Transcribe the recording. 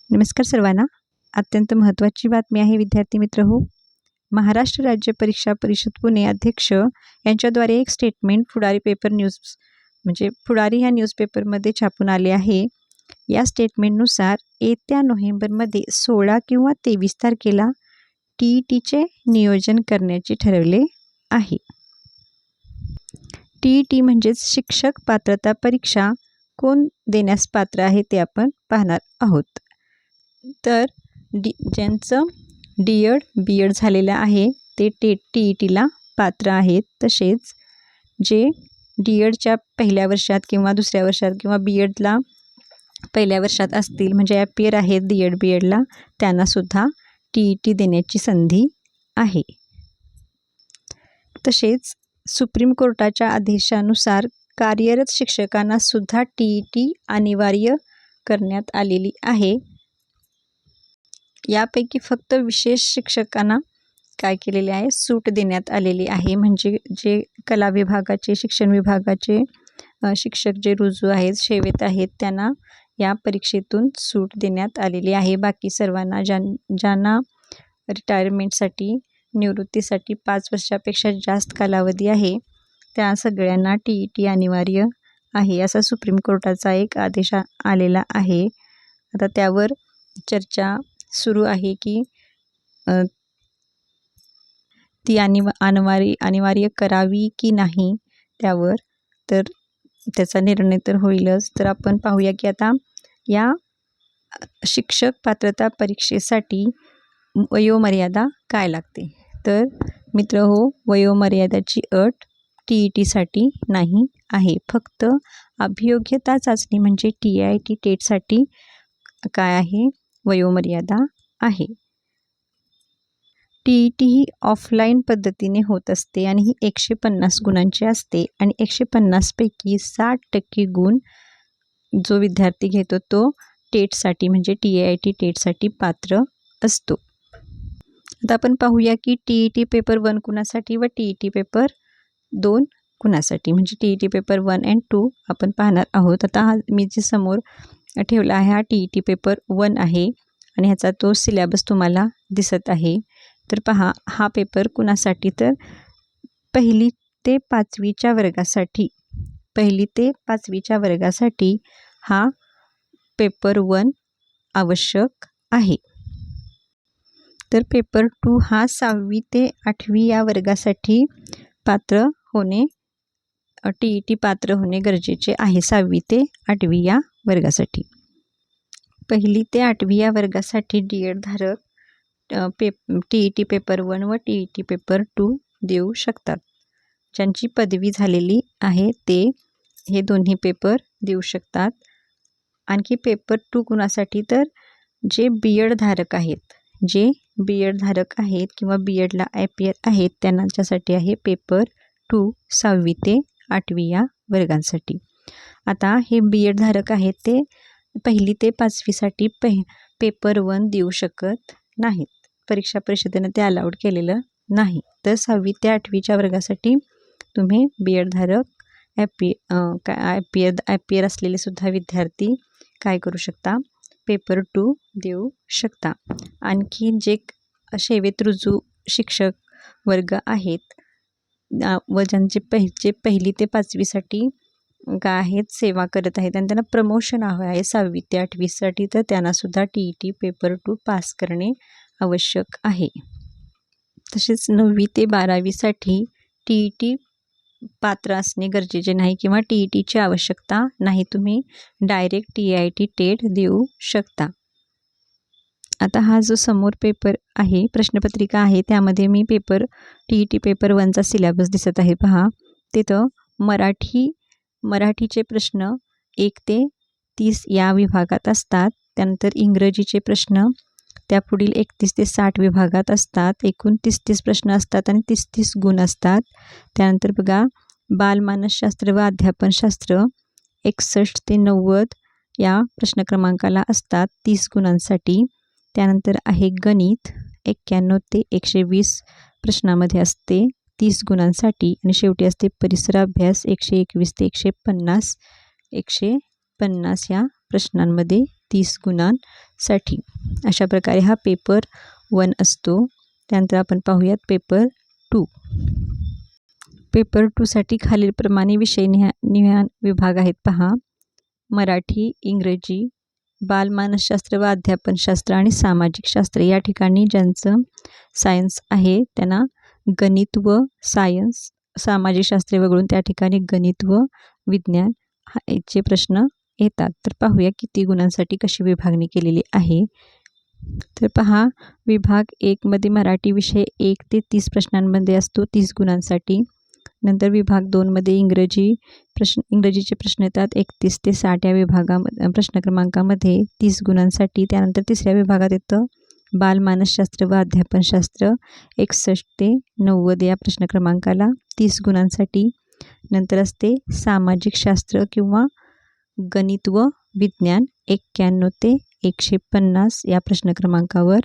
नमस्कार सर्वांना. अत्यंत महत्त्वाची बातमी आहे विद्यार्थी मित्र हो. महाराष्ट्र राज्य परीक्षा परिषद पुणे अध्यक्ष यांच्याद्वारे एक स्टेटमेंट पुढारी पेपर न्यूज पुढारी ह्या न्यूजपेपरमध्ये छापून आले आहे. या स्टेटमेंटनुसार येत्या नोव्हेंबरमध्ये 16 किंवा 23 तारखेला TETचे नियोजन करण्याचे ठरवले आहे. TET म्हणजेच शिक्षक पात्रता परीक्षा कोण देण्यास पात्र आहे ते आपण पाहणार आहोत. तर ज्यांचं D.Ed. B.Ed. झालेलं आहे ते TETला पात्र आहेत. तसेच जे D.Edच्या पहिल्या वर्षात किंवा दुसऱ्या वर्षात किंवा B.Edला पहिल्या वर्षात असतील म्हणजे ॲपियर आहेत D.Ed. B.Edला त्यांनासुद्धा TET देण्याची संधी आहे. तसेच सुप्रीम कोर्टाच्या आदेशानुसार कार्यरत शिक्षकांनासुद्धा TET अनिवार्य करण्यात आलेली आहे. यापैकी फक्त विशेष शिक्षकांना काय केलेले आहे, सूट देण्यात आलेली आहे. म्हणजे जे कला विभागाचे शिक्षण विभागाचे शिक्षक जे रुजू आहेत सेवेत आहेत त्यांना या परीक्षेतून सूट देण्यात आलेली आहे. बाकी सर्वांना ज्यांना रिटायरमेंटसाठी निवृत्तीसाठी 5 वर्षापेक्षा जास्त कालावधी आहे त्या सगळ्यांना TET अनिवार्य आहे असा सुप्रीम कोर्टाचा एक आदेश आलेला आहे. आता त्यावर चर्चा सुरू आहे की ती अनिवार्य करावी की नाही त्यावर. तर त्याचा निर्णय तर होईलच. तर आपण पाहूया की आता या शिक्षक पात्रता परीक्षेसाठी वयोमर्यादा काय लागते. तर मित्र हो, वयोमर्यादाची अट TETसाठी नाही आहे. फक्त अभियोग्यता चाचणी म्हणजे TIT टेटसाठी काय आहे, वयोमर्यादा आहे. TET ही ऑफलाईन पद्धतीने होत असते आणि ही 150 गुणांची असते आणि 150 पैकी 60% गुण जो विद्यार्थी घेतो तो टेटसाठी म्हणजे TIT टेटसाठी पात्र असतो. आता आपण पाहूया की TET पेपर 1 कुणासाठी व TET पेपर 2 कुणासाठी म्हणजे TET पेपर 1 and 2 आपण पाहणार आहोत. आता हा मी जे समोर ठेवला आहे हा TET पेपर 1 आहे आणि ह्याचा तो सिलेबस तुम्हाला दिसत आहे. तर पहा हा पेपर कुणासाठी, तर 1ली ते 5वीच्या वर्गासाठी हा पेपर 1 आवश्यक आहे. तर पेपर 2 हा 6वी ते 8वी या वर्गासाठी पात्र होणे TET पात्र होणे गरजेचे आहे. 6वी ते 8वी या वर्गासाठी. 1ली ते 8वी या वर्गासाठी D.Ed. धारक TET पेपर 1 व TET पेपर 2 देऊ शकतात. ज्यांची पदवी झालेली आहे ते हे दोन्ही पेपर देऊ शकतात. आणखी पेपर 2 कुणासाठी, तर जे B.Ed. धारक आहेत किंवा B.Edला ॲपियर आहेत त्यांच्यासाठी आहे पेपर 2 6वी ते 8वी या वर्गांसाठी. आता हे B.Ed. धारक आहेत ते 1ली ते 5वीसाठी पेपर 1 देऊ शकत नाहीत. परीक्षा परिषदेनं ते अलाउड केलेलं नाही. तर 6वी ते 8वीच्या वर्गासाठी तुम्ही B.Ed. धारक ॲपियर असलेले सुद्धा विद्यार्थी काय करू शकता, पेपर 2 देऊ शकता. आणखी जे सेवेत रुजू शिक्षक वर्ग आहेत व ज्यांचे 1ली ते 5वीसाठी काय आहेत सेवा करत आहेत आणि त्यांना प्रमोशन हवं आहे 6वी ते 8वीसाठी, तर त्यांनासुद्धा TET पेपर 2 पास करणे आवश्यक आहे. तसेच 9वी ते 12वीसाठी TET पात्र असणे गरजेचे नाही किंवा TETची आवश्यकता नाही. तुम्ही डायरेक्ट TIT टेट देऊ शकता. आता हा जो समोर पेपर आहे प्रश्नपत्रिका आहे त्यामध्ये मी TET पेपर 1चा सिलेबस दिसत आहे. पहा तिथं मराठीचे प्रश्न 1 ते 30 या विभागात असतात. त्यानंतर इंग्रजीचे प्रश्न त्यापुढील 31 ते 60 विभागात असतात. एकूण 30 प्रश्न असतात आणि 30 गुण असतात. त्यानंतर बघा बालमानसशास्त्र व अध्यापनशास्त्र 61 ते 90 या प्रश्न क्रमांकाला असतात 30 गुणांसाठी. त्यानंतर आहे गणित 91 ते 120 प्रश्नामध्ये असते 30 गुणांसाठी आणि शेवटी असते परिसर अभ्यास 121 ते 150 या प्रश्नांमध्ये 30 गुणांसाठी. अशा प्रकारे हा पेपर 1 असतो. त्यानंतर आपण पाहूयात पेपर 2. पेपर 2साठी खालीलप्रमाणे विषय निहान विभाग आहेत पहा. मराठी, इंग्रजी, बालमानसशास्त्र व अध्यापनशास्त्र आणि सामाजिक शास्त्र. या ठिकाणी ज्यांचं सायन्स आहे त्यांना गणित व सायन्स, सामाजिक शास्त्र वगळून त्या ठिकाणी गणित व विज्ञान याचे प्रश्न येतात. तर पाहूया किती गुणांसाठी कशी विभागणी केलेली आहे. तर पहा, विभाग 1 मध्ये मराठी विषय 1 ते 30 प्रश्नांमध्ये असतो 30 गुणांसाठी. नंतर विभाग 2 मध्ये इंग्रजीचे प्रश्न येतात 31 ते 60 या विभागामध्ये प्रश्न क्रमांकामध्ये 30 गुणांसाठी. त्यानंतर तिसऱ्या विभागात येतं बालमानसशास्त्र व अध्यापनशास्त्र 61 ते 90 या प्रश्न क्रमांकाला 30 गुणांसाठी. नंतर असते सामाजिक शास्त्र किंवा गणित व विज्ञान 91 ते 150 या प्रश्न क्रमांकावर